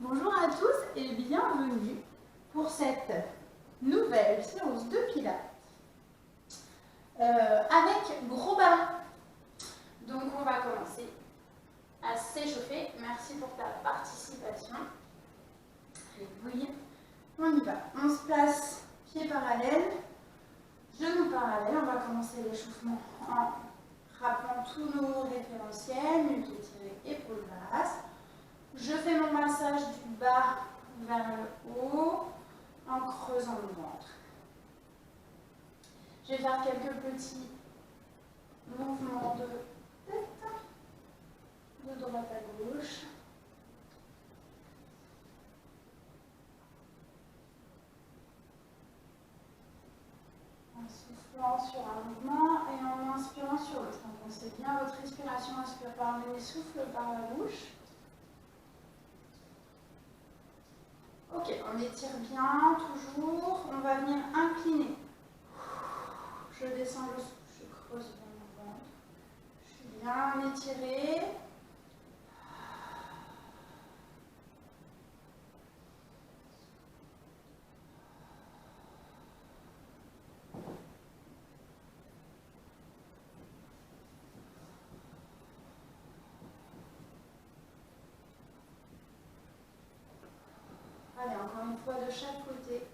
Bonjour à tous et bienvenue pour cette nouvelle séance de pilates avec gros ballon. Donc on va commencer à s'échauffer. Merci pour ta participation. Allez, on y va. On se place pieds parallèles, genoux parallèles. On va commencer l'échauffement en rappelant tous nos référentiels, nuque étirée, épaules basses. Je fais mon massage du bas vers le haut en creusant le ventre. Je vais faire quelques petits mouvements de tête, de droite à gauche. En soufflant sur un mouvement et en inspirant sur l'autre. Pensez bien votre respiration, inspire par le nez, souffle par la bouche. Ok, on étire bien, toujours. On va venir incliner. Je descends le souffle, je creuse bien mon ventre. Je suis bien étirée. Allez, encore une fois de chaque côté.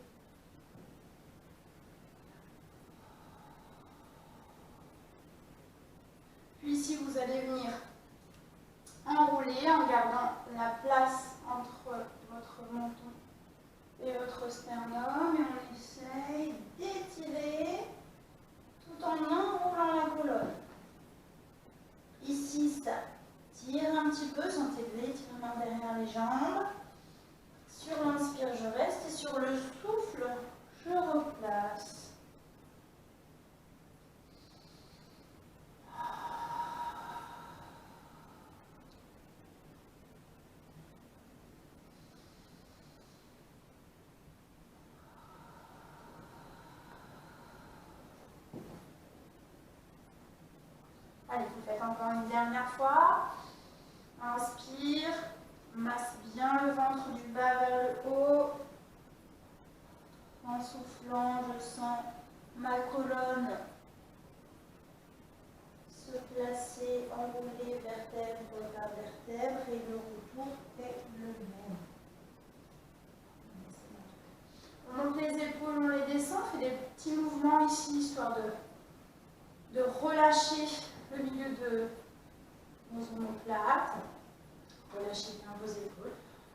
Puis si vous allez venir enrouler en gardant la place entre votre menton et votre sternum, et on essaye d'étirer tout en enroulant la colonne. Ici, ça tire un petit peu, sentez l'étirement derrière les jambes. Sur l'inspire, je reste et sur le souffle, je replace. Allez, vous faites encore une dernière fois. Inspire, masse bien le ventre du bas vers le haut. En soufflant, je sens ma colonne se placer, enrouler vertèbre par vertèbre et le retour est le même. On monte les épaules, on les descend, on fait des petits mouvements ici, histoire de relâcher le milieu de nos omoplates. Relâchez bien vos épaules.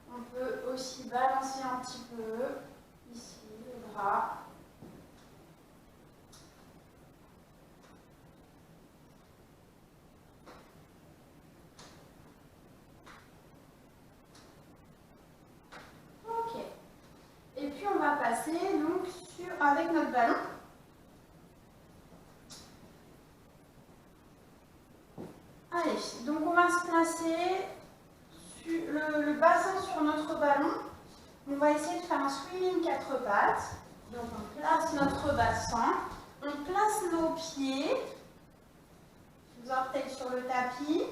On peut aussi balancer un petit peu, ici, les bras. Ok. Et puis on va passer donc avec notre ballon. Allez, donc on va se placer sur le bassin sur notre ballon. On va essayer de faire un swimming 4 pattes. Donc on place notre bassin, on place nos pieds, les orteils sur le tapis,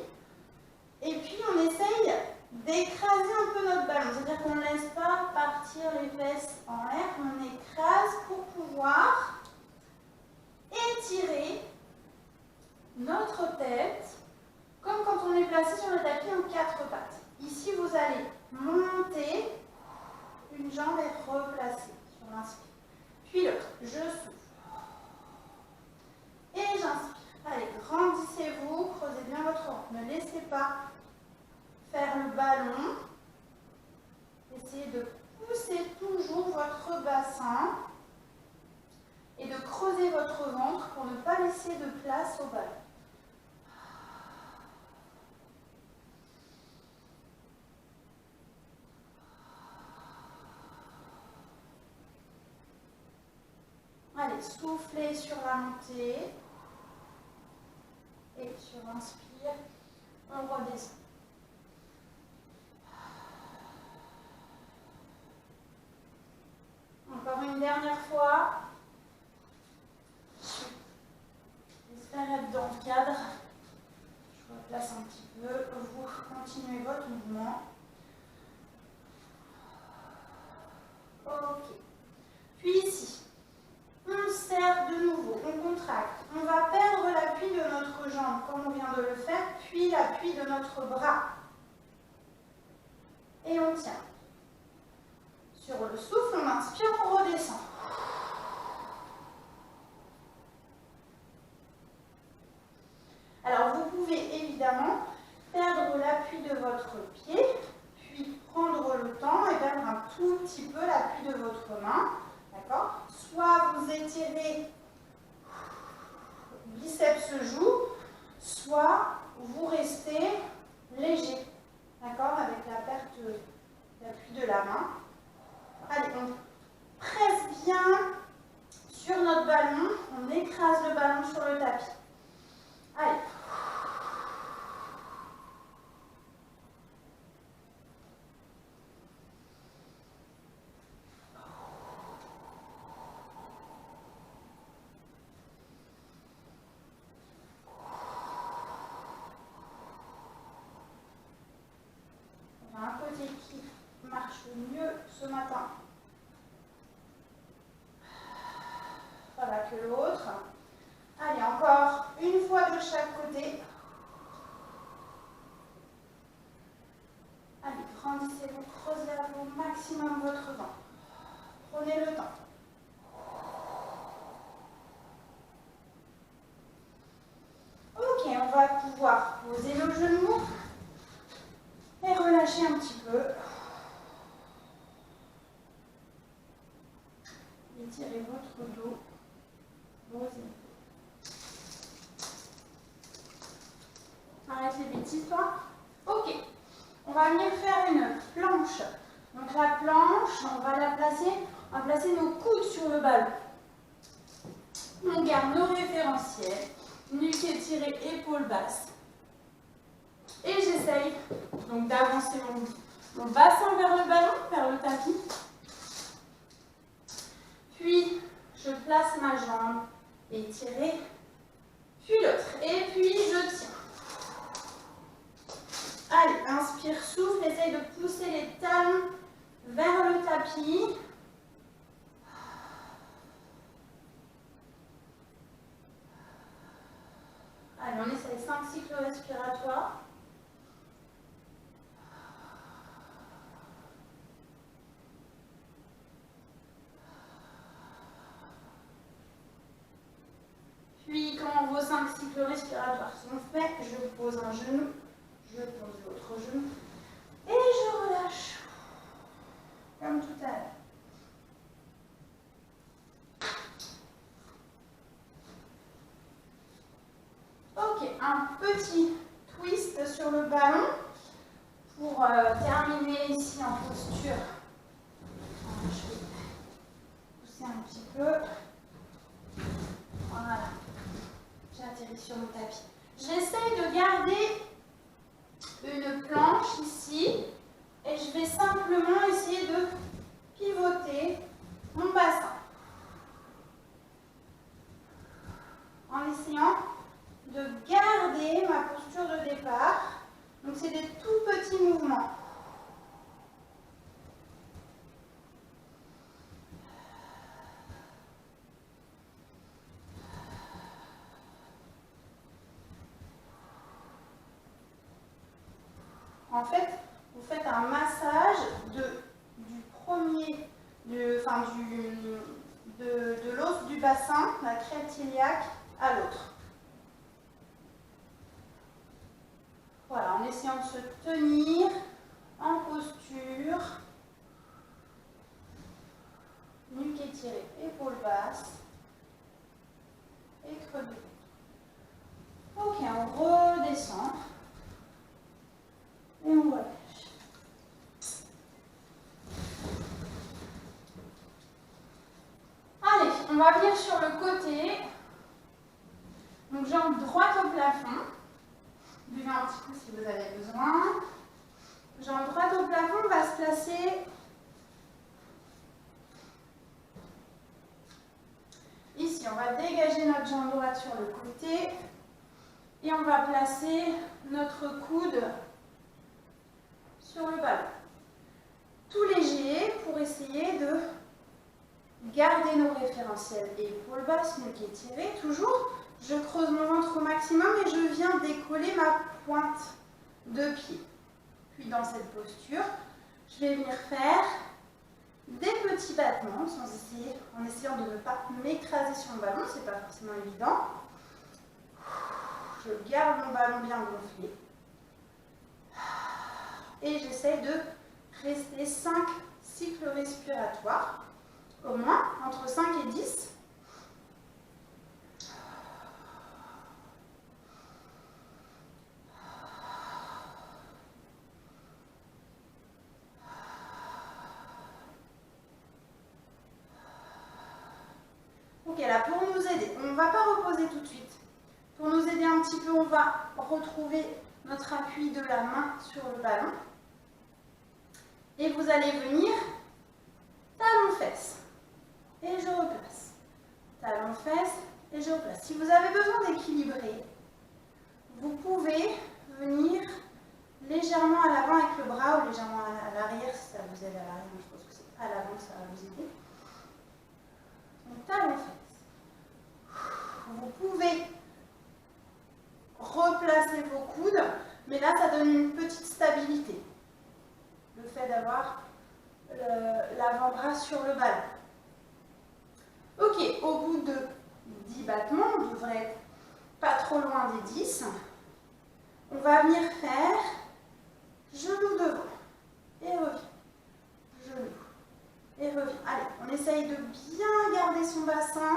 et puis on essaye d'écraser un peu notre ballon. C'est-à-dire qu'on ne laisse pas partir les fesses en l'air, on écrase pour pouvoir étirer notre tête comme quand on est placé sur le tapis en 4 pattes. Ici, vous allez monter une jambe et replacer sur l'inspire. Puis l'autre, je souffle. Et j'inspire. Allez, grandissez-vous, creusez bien votre ventre. Ne laissez pas faire le ballon. Essayez de pousser toujours votre bassin et de creuser votre ventre pour ne pas laisser de place au ballon. Allez, soufflez sur la montée. Et sur l'inspire, on redescend. Encore une dernière fois. J'espère être dans le cadre. Je replace un petit peu. Vous continuez votre mouvement. Ok. Puis ici, on serre de nouveau, on contracte. On va perdre l'appui de notre jambe, comme on vient de le faire, puis l'appui de notre bras. Et on tient. Sur le souffle, on inspire, on redescend. Alors, vous pouvez évidemment perdre l'appui de votre pied, puis prendre le temps et perdre un tout petit peu l'appui de votre main. D'accord? Soit vous étirez biceps joue, soit vous restez léger. D'accord? Avec la perte d'appui de la main. Allez, on presse bien sur notre ballon, on écrase le ballon sur le tapis. Allez. On a un côté qui marche mieux ce matin. Voilà que l'autre. Allez, encore une fois de chaque côté. Allez, grandissez-vous, creusez au maximum votre ventre. Prenez le temps. Ok, on va pouvoir poser le genou et relâcher un petit peu. Étirez votre dos, vos épaules. Arrête les bêtises, toi. Ok, on va venir faire une planche. Donc la planche, on va placer nos coudes sur le ballon. On garde nos référentiels, nuque étirée, épaules basses. Et j'essaye donc d'avancer mon bassin vers le ballon, vers le tapis. Puis je place ma jambe étirée, puis l'autre. Et puis je tiens. Allez, inspire, souffle, essaye de pousser les talons vers le tapis. Allez, on essaye 5 cycles respiratoires. Puis, quand vos 5 cycles respiratoires sont faits, je pose un genou, je pose l'autre genou et je relâche. Comme tout à l'heure. Ok, un petit twist sur le ballon pour terminer ici en posture. Je vais pousser un petit peu. Voilà. J'atterris sur le tapis. J'essaye de garder une planche ici et je vais simplement essayer de pivoter mon bassin en essayant de garder ma posture de départ. Donc c'est des tout petits mouvements. En fait, vous faites un massage de l'os du bassin, la crête iliaque, à l'autre. Voilà, en essayant de se tenir en posture, nuque étirée, épaules basses et creux du ventre. Ok, on redescend et on relâche. Allez, on va venir sur le côté. Donc jambe droite au plafond. Buvez un petit coup si vous avez besoin. Jambe droite au plafond, on va se placer ici. On va dégager notre jambe droite sur le côté et on va placer notre coude sur le ballon. Tout léger pour essayer de référentiel épaule basse, nuque étirée, toujours. Je creuse mon ventre au maximum et je viens décoller ma pointe de pied. Puis dans cette posture, je vais venir faire des petits battements en essayant de ne pas m'écraser sur le ballon, c'est pas forcément évident. Je garde mon ballon bien gonflé. Et j'essaie de rester 5 cycles respiratoires, au moins entre 5 et 10. Ok, là, pour nous aider, on ne va pas reposer tout de suite. Pour nous aider un petit peu, on va retrouver notre appui de la main sur le ballon. Et vous allez venir talon-fesse. Et je replace. Talon-fesse et je replace. Si vous avez besoin d'équilibrer, vous pouvez venir légèrement à l'avant avec le bras ou légèrement à l'arrière si ça vous aide à l'arrière. Je pense que c'est à l'avant que ça va vous aider. Donc talon-fesse. Vous pouvez replacer vos coudes, mais là ça donne une petite stabilité. Le fait d'avoir l'avant-bras sur le ballon. Ok, au bout de 10 battements, on devrait être pas trop loin des 10. On va venir faire genou devant et revient. Genou et revient. Allez, on essaye de bien garder son bassin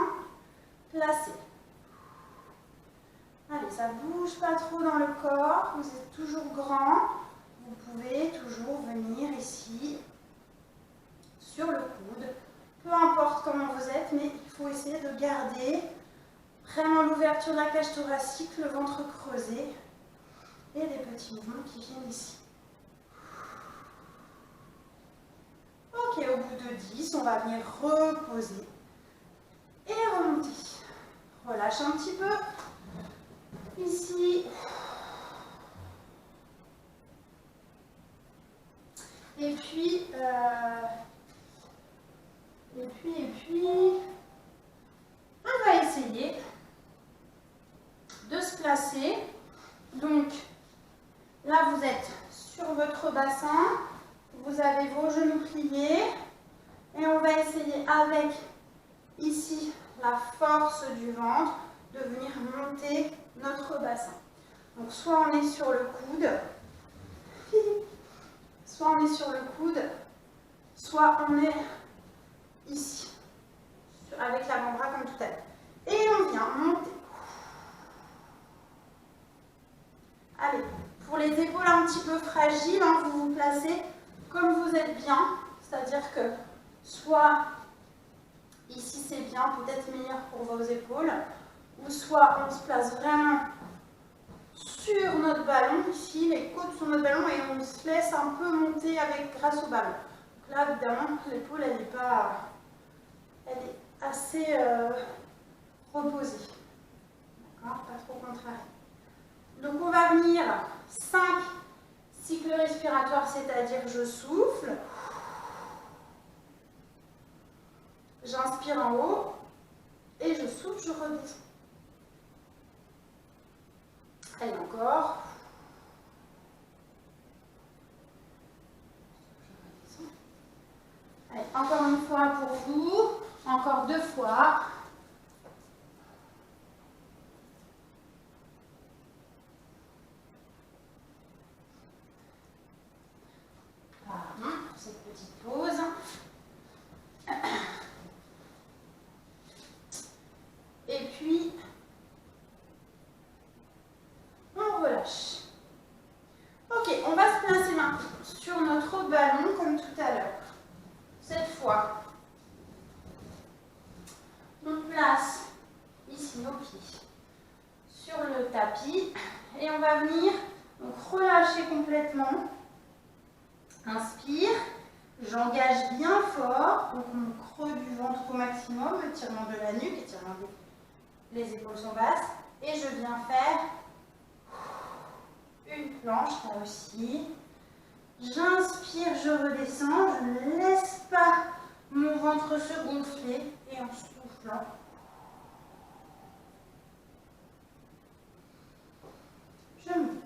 placé. Allez, ça ne bouge pas trop dans le corps, vous êtes toujours grand. Vous pouvez toujours venir ici, sur le coude, peu importe comment vous êtes, mais il faut essayer de garder vraiment l'ouverture de la cage thoracique, le ventre creusé et des petits mouvements qui viennent ici. Ok, au bout de 10, on va venir reposer et remonter. Relâche un petit peu. Ici. Et puis, on va essayer de se placer. Donc, là, vous êtes sur votre bassin, vous avez vos genoux pliés, et on va essayer avec, ici, la force du ventre, de venir monter notre bassin. Donc, soit on est sur le coude, soit on est sur le coude, soit on est ici, avec l'avant-bras comme tout à l'heure. Et on vient monter. Allez, pour les épaules un petit peu fragiles, hein, vous vous placez comme vous êtes bien, c'est-à-dire que soit ici c'est bien, peut-être meilleur pour vos épaules, ou soit on se place vraiment sur notre ballon, ici, les côtes sur notre ballon, et on se laisse un peu monter grâce au ballon. Donc là, évidemment, l'épaule, elle est assez reposée. D'accord, pas trop contrariée. Donc on va venir 5 cycles respiratoires, c'est-à-dire je souffle, j'inspire en haut, et je souffle, je redescends. Allez, encore. Allez, encore une fois pour vous. Encore 2 fois. Pardon pour cette petite pause. Et puis, on relâche. Ok, on va se placer maintenant sur notre autre ballon comme tout à l'heure. Cette fois, on place ici nos pieds sur le tapis et on va venir donc relâcher complètement. Inspire, j'engage bien fort, donc mon creux du ventre au maximum, étirement de la nuque, étirement les épaules sont basses, et je viens faire une planche là aussi. J'inspire, je redescends, je ne laisse pas mon ventre se gonfler et on souffle. soufflant. Je monte.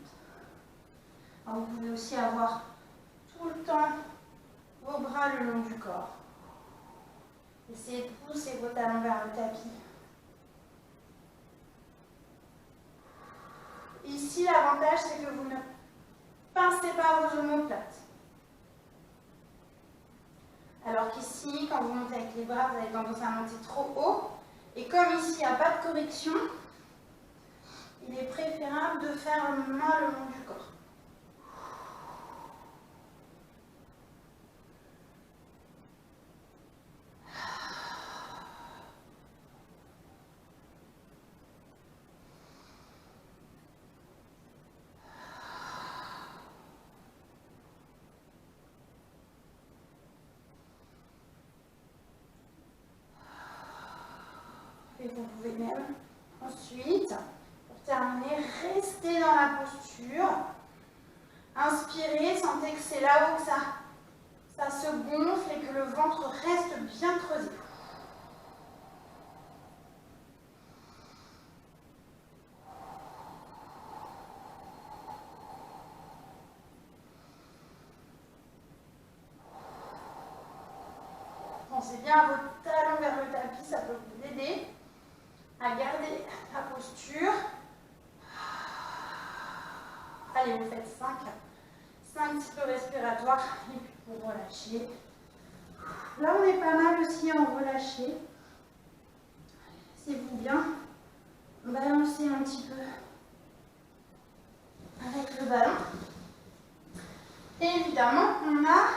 Alors, vous pouvez aussi avoir tout le temps vos bras le long du corps. Essayez de pousser vos talons vers le tapis. Ici, l'avantage, c'est que vous ne pincez pas vos omoplates. Alors qu'ici, quand vous montez avec les bras, vous avez tendance à monter trop haut. Et comme ici, il n'y a pas de correction, il est préférable de faire le main le long du corps. Et vous pouvez même ensuite, pour terminer, rester dans la posture. Inspirez, sentez que c'est là où ça se gonfle et que le ventre reste bien creusé. Pensez bien à votre talon vers le tapis, ça peut vous aider à garder la posture. Allez, vous faites 5 cycles respiratoires et puis vous relâchez. Là, on est pas mal aussi en relâché. Laissez-vous bien balancer un petit peu avec le ballon. Et évidemment, on a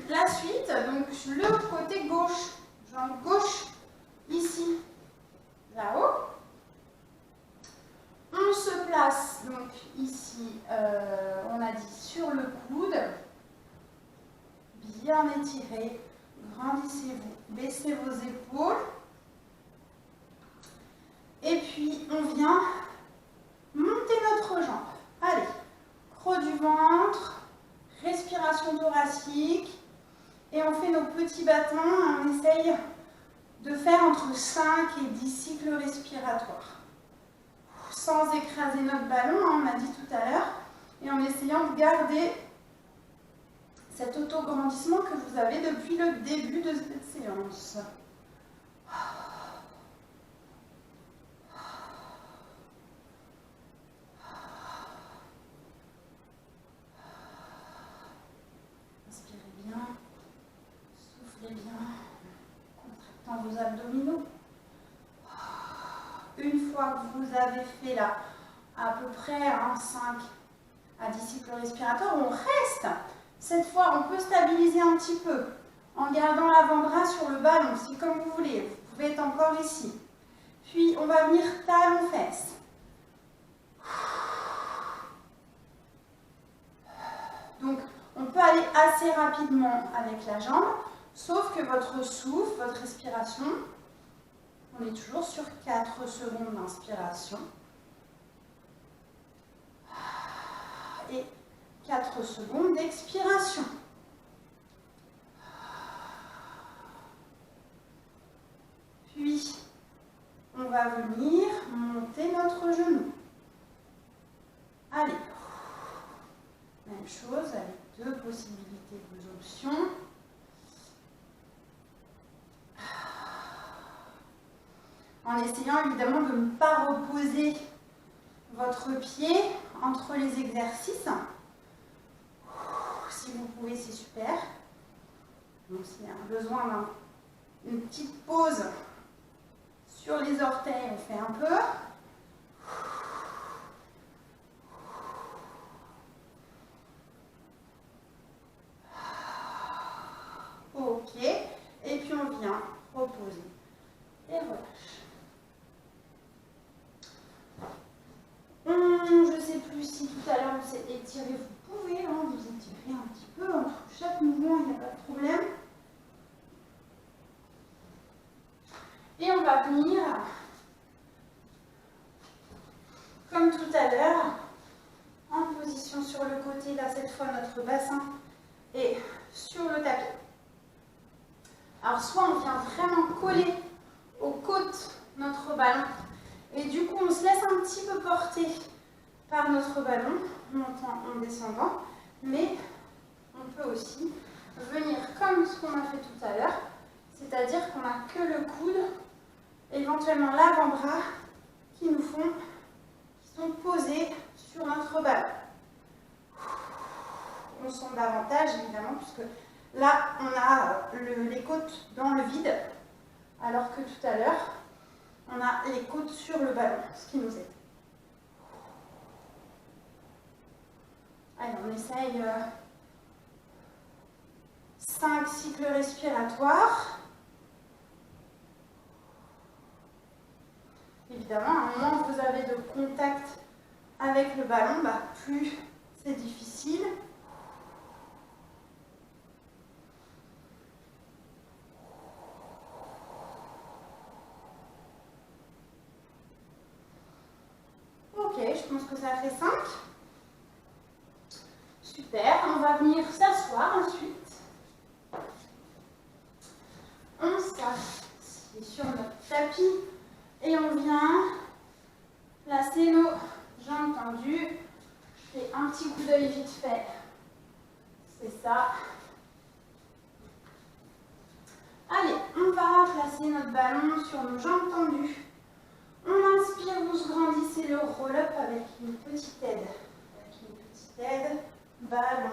la suite, donc le côté gauche, jambe gauche, ici, là-haut. On se place donc ici, on a dit sur le coude, bien étiré, grandissez-vous, baissez vos épaules. Et puis on vient monter notre jambe. Allez, creux du ventre, respiration thoracique. Et on fait nos petits bâtons, on essaye de faire entre 5 et 10 cycles respiratoires. Sans écraser notre ballon, on a dit tout à l'heure, et en essayant de garder cet auto-grandissement que vous avez depuis le début de cette séance. Inspirez bien, soufflez bien, contractant vos abdominaux. Une fois que vous avez fait là à peu près 5 à 10 cycles respiratoires, on reste. Cette fois, on peut stabiliser un petit peu en gardant l'avant-bras sur le ballon, c'est comme vous voulez. Vous pouvez être encore ici. Puis, on va venir talon-fesse. Donc, on peut aller assez rapidement avec la jambe, sauf que votre souffle, votre respiration, on est toujours sur 4 secondes d'inspiration. Et 4 secondes d'expiration. Puis, on va venir monter notre genou. Allez. Même chose avec 2 possibilités, 2 options. En essayant évidemment de ne pas reposer votre pied entre les exercices. Si vous pouvez, c'est super. Donc, s'il y a besoin d'une petite pause sur les orteils, on fait un peu. Ok. Et puis, on vient reposer et relâche. Je ne sais plus si tout à l'heure vous êtes étiré, vous pouvez vous étirer un petit peu entre chaque mouvement, il n'y a pas de problème. Et on va venir, comme tout à l'heure, en position sur le côté, là cette fois notre bassin est sur le tapis. Alors soit on vient vraiment coller aux côtes notre ballon et du coup on se laisse un petit peu porter par notre ballon, montant en descendant, mais on peut aussi venir comme ce qu'on a fait tout à l'heure, c'est-à-dire qu'on n'a que le coude, éventuellement l'avant-bras qui sont posés sur notre ballon. On sent davantage évidemment puisque là on a les côtes dans le vide, alors que tout à l'heure on a les côtes sur le ballon, ce qui nous aide. Allez, on essaye 5 cycles respiratoires. Évidemment, à un moment où vous avez de contact avec le ballon, plus c'est difficile. Ok, je pense que ça fait 5. Super, on va venir s'asseoir ensuite. On s'assied sur notre tapis et on vient placer nos jambes tendues. Je fais un petit coup d'œil vite fait. C'est ça. Allez, on va placer notre ballon sur nos jambes tendues. On inspire, vous grandissez le roll-up avec une petite aide. Ballon.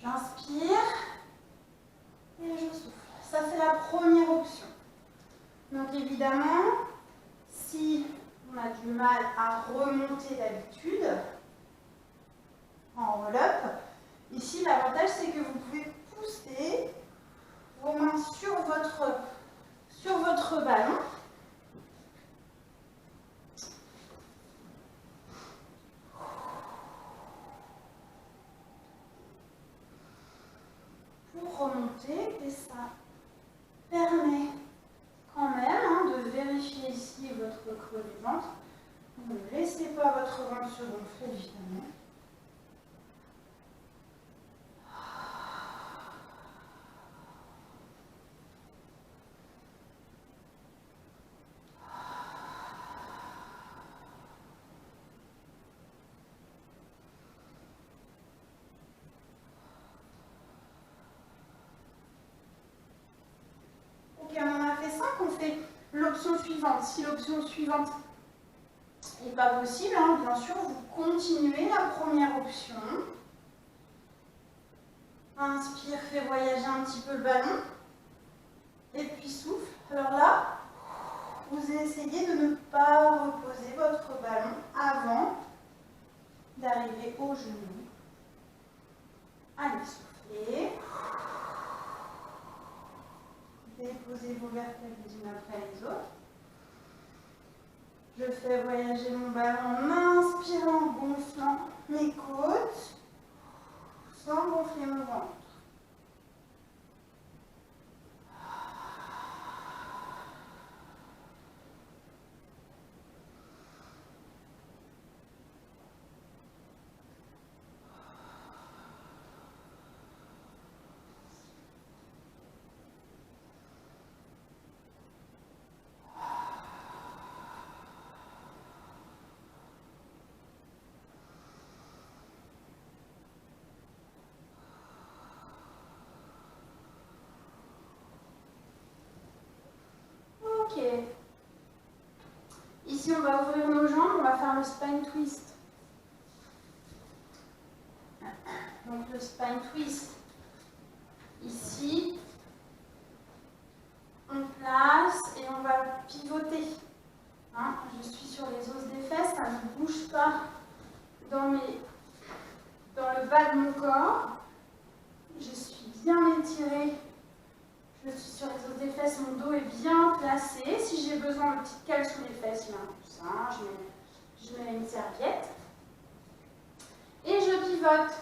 J'inspire et je souffle. Ça, c'est la première option. Donc évidemment, si on a du mal à remonter d'habitude en roll-up, ici l'avantage c'est que vous pouvez pousser vos mains sur votre ballon. Pour remonter, et ça permet quand même de vérifier ici votre creux du ventre. Ne laissez pas votre ventre se gonfler évidemment. Ok, on en a fait 5, on fait l'option suivante. Si l'option suivante n'est pas possible, bien sûr, vous continuez la première option. Inspire, fait voyager un petit peu le ballon. Et puis souffle. Alors là, vous essayez de ne pas reposer votre ballon avant d'arriver au genou. Allez, soufflez. Déposez vos vertèbres les unes après les autres. Je fais voyager mon ballon en inspirant, en gonflant mes côtes, sans gonfler mon ventre. Ok. Ici, on va ouvrir nos jambes, on va faire le spine twist. Donc le spine twist. Ici, on place et on va pivoter. Je suis sur les os des fesses, ça ne bouge pas dans le bas de mon corps. Je suis bien étirée. Je suis sur les os des fesses, mon dos est bien placé. Si j'ai besoin de petite cale sous les fesses, il y a un coussin, je mets une serviette. Et je pivote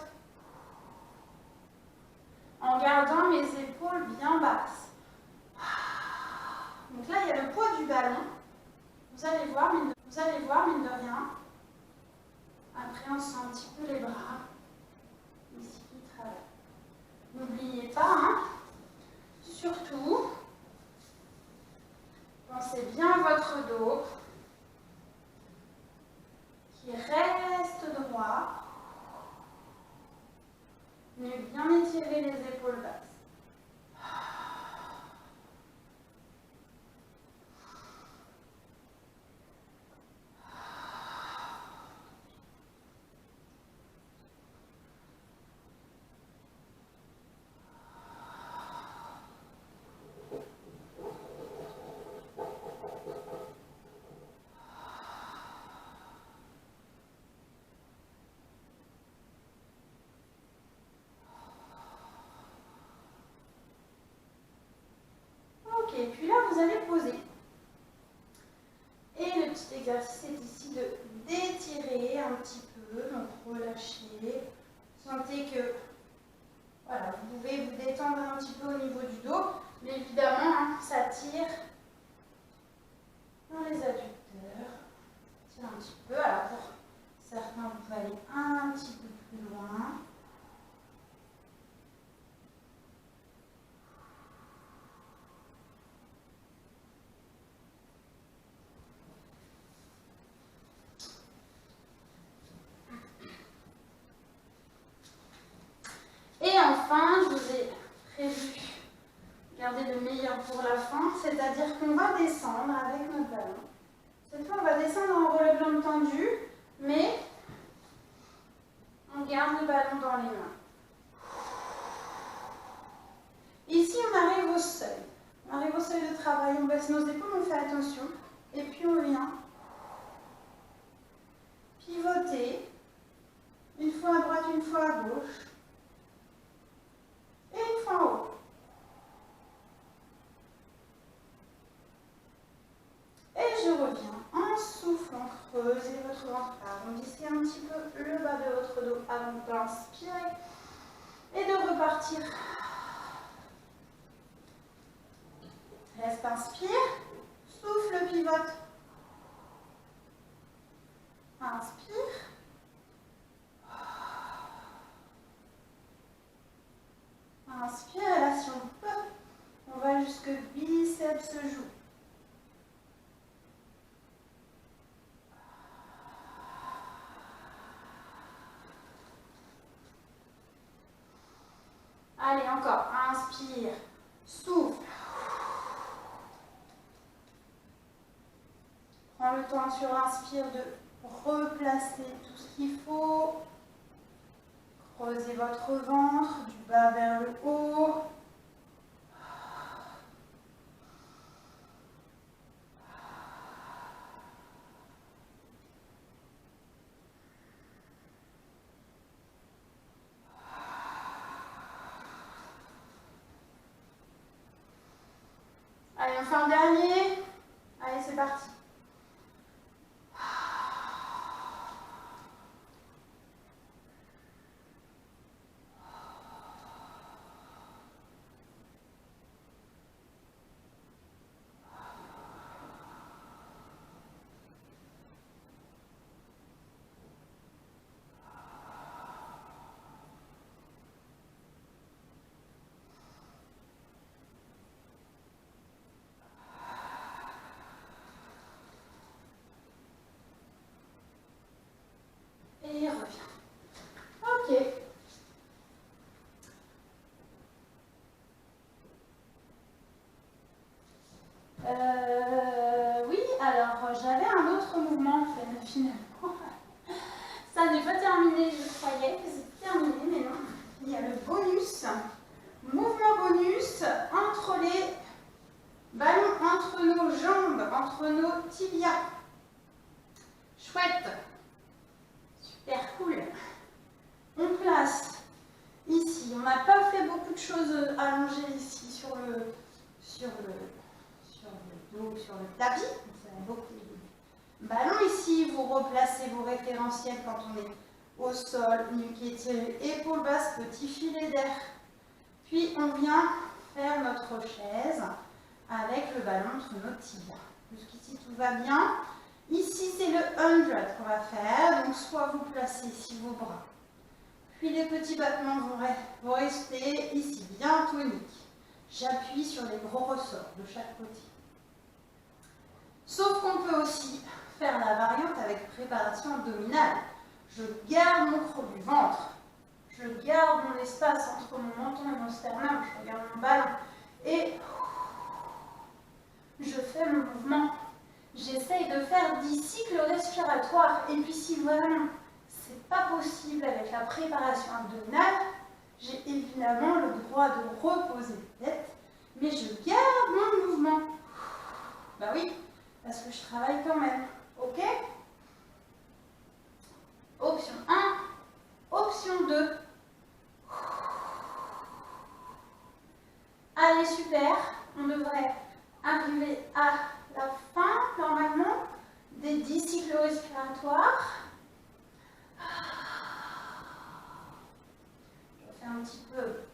en gardant mes épaules bien basses. Donc là, il y a le poids du ballon. Vous allez voir, mine de rien. Après, on sent un petit peu les bras ici qui travaillent. N'oubliez pas, dos qui reste droit. Mais bien étirer les épaules basses. Et puis là, vous allez poser. Et le petit exercice est ici de d'étirer un petit peu, donc relâcher. Sentez que voilà, vous pouvez vous détendre un petit peu au niveau du dos, mais évidemment, hein, ça tire dans les adducteurs. Tire un petit peu. Alors pour certains, vous pouvez aller un petit peu plus loin. Et enfin, je vous ai prévu, garder le meilleur pour la fin, c'est-à-dire qu'on va descendre avec notre ballon. Cette fois, on va descendre en relève jambes tendues, mais on garde le ballon dans les mains. Ici, on arrive au seuil. On arrive au seuil de travail, on baisse nos épaules, on fait attention. Et puis, on vient pivoter, une fois à droite, une fois à gauche. Et une fois en haut. Et je reviens en soufflant, creusez votre ventre, arrondissez un petit peu le bas de votre dos avant d'inspirer et de repartir. Reste, inspire, souffle, pivote. Inspire. Inspire, et là si on peut, on va jusque biceps joue. Allez, encore, inspire, souffle. Prends le temps sur inspire de replacer tout ce qu'il faut. Creusez votre ventre du bas vers le haut. Allez, on fait un dernier. Allez, c'est parti. Et il revient. Ok. Oui, alors j'avais un autre mouvement finalement. Ça n'est pas terminé, je croyais que c'était terminé, mais non. Il y a le bonus, mouvement bonus entre les ballons, entre nos jambes, entre nos tibias. Chouette. Super cool. On place ici. On n'a pas fait beaucoup de choses allongées ici sur le dos, sur le tapis. Ça a beaucoup de ballons ici. Vous replacez vos référentiels quand on est au sol, nuque étirée, épaules basses, petit filet d'air. Puis on vient faire notre chaise avec le ballon entre nos tibias. Jusqu'ici tout va bien. Ici c'est le 100 qu'on va faire. Donc soit vous placez ici vos bras. Puis les petits battements vont rester ici, bien toniques. J'appuie sur les gros ressorts de chaque côté. Sauf qu'on peut aussi faire la variante avec préparation abdominale. Je garde mon creux du ventre, je garde mon espace entre mon menton et mon sternum, je regarde mon ballon et je fais mon mouvement. J'essaye de faire 10 cycles respiratoires et puis si vraiment c'est pas possible avec la préparation abdominale, j'ai évidemment le droit de reposer la tête, mais je garde mon mouvement. Bah oui, parce que je travaille quand même. Ok? Option 1, option 2. Allez, super. On devrait arriver à la fin, normalement, des 10 cycles respiratoires. Je fais un petit peu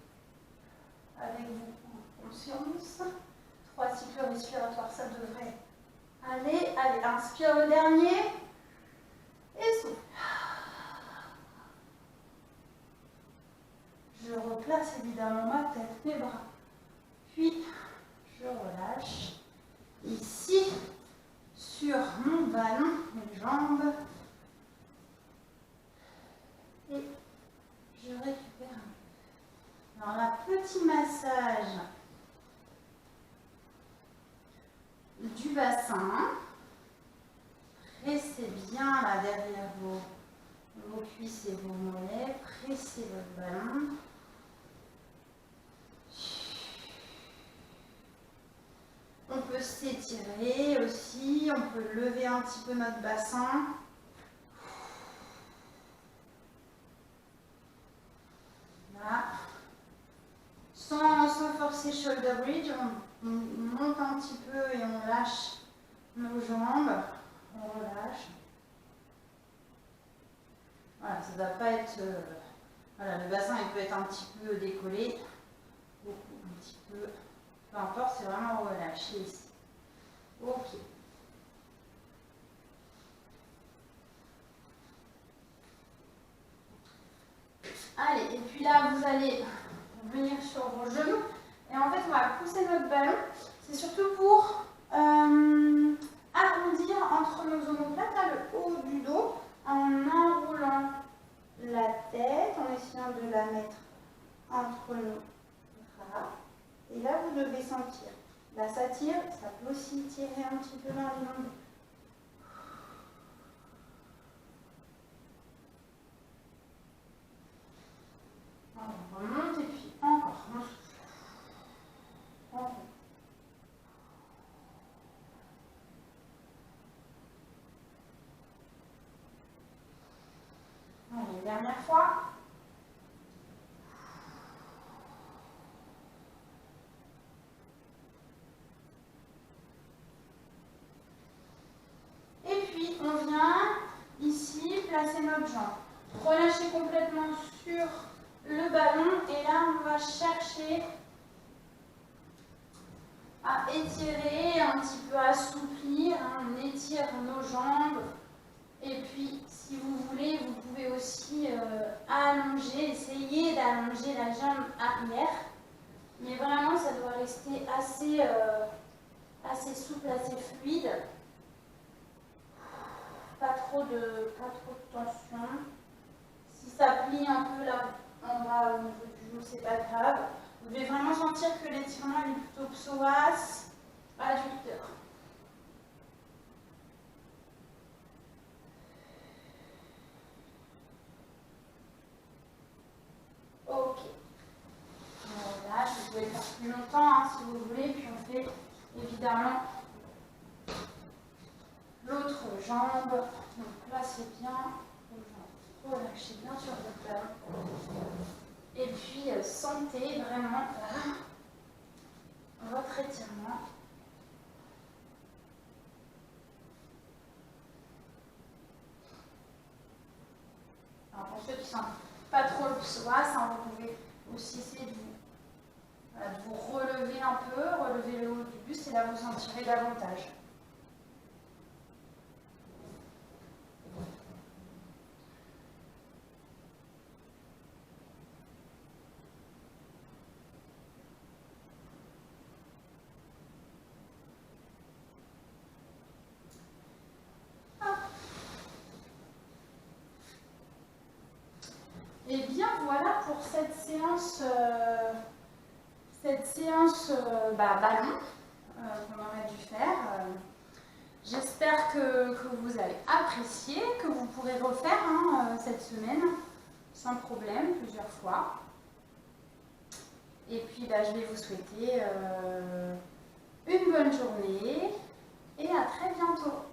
avec vous en conscience. 3 cycles respiratoires, ça devrait aller. Allez, inspire le dernier. Et souffle. Je replace évidemment ma tête, mes bras. Puis, je relâche. Ici, sur mon ballon, mes jambes. Et je récupère. Alors, là, petit massage du bassin. Pressez bien là derrière vos cuisses et vos mollets. Pressez votre ballon. On peut s'étirer aussi, on peut lever un petit peu notre bassin. Là. Sans forcer shoulder bridge, on monte un petit peu et on lâche nos jambes. On relâche. Voilà, ça ne va pas être... voilà, le bassin il peut être un petit peu décollé. Beaucoup, un petit peu... Peu importe, c'est vraiment relâché ici. Ok. Allez, et puis là, vous allez venir sur vos genoux. Et en fait, on va pousser notre ballon. C'est surtout pour arrondir entre nos omoplates, là, le haut du dos, en enroulant la tête, en essayant de la mettre entre nos bras. Et là, vous devez sentir. Là, ça tire, ça peut aussi tirer un petit peu dans les jambes. On remonte et puis encore, on souffle. Encore. Allez, dernière fois. On vient ici placer notre jambe. Relâchez complètement sur le ballon et là on va chercher à étirer, un petit peu assouplir. On étire nos jambes et puis si vous voulez vous pouvez aussi allonger, essayer d'allonger la jambe arrière. Mais vraiment ça doit rester assez souple, assez fluide. Pas trop de tension. Si ça plie un peu là en bas au niveau du genou, c'est pas grave. Vous devez vraiment sentir que l'étirement est plutôt psoas, adducteur. Ok. Voilà, vous pouvez faire plus longtemps hein, si vous voulez, puis on fait évidemment l'autre jambe. Donc là c'est bien. Relâchez bien sur votre ballon. Et puis sentez vraiment votre étirement. Alors pour ceux qui ne sentent pas trop le psoas, hein, vous pouvez aussi essayer de vous relever un peu, relever le haut du buste et là vous sentirez davantage. cette séance ballon qu'on aurait dû faire. J'espère que vous avez apprécié, que vous pourrez refaire cette semaine sans problème, plusieurs fois. Et puis je vais vous souhaiter une bonne journée et à très bientôt.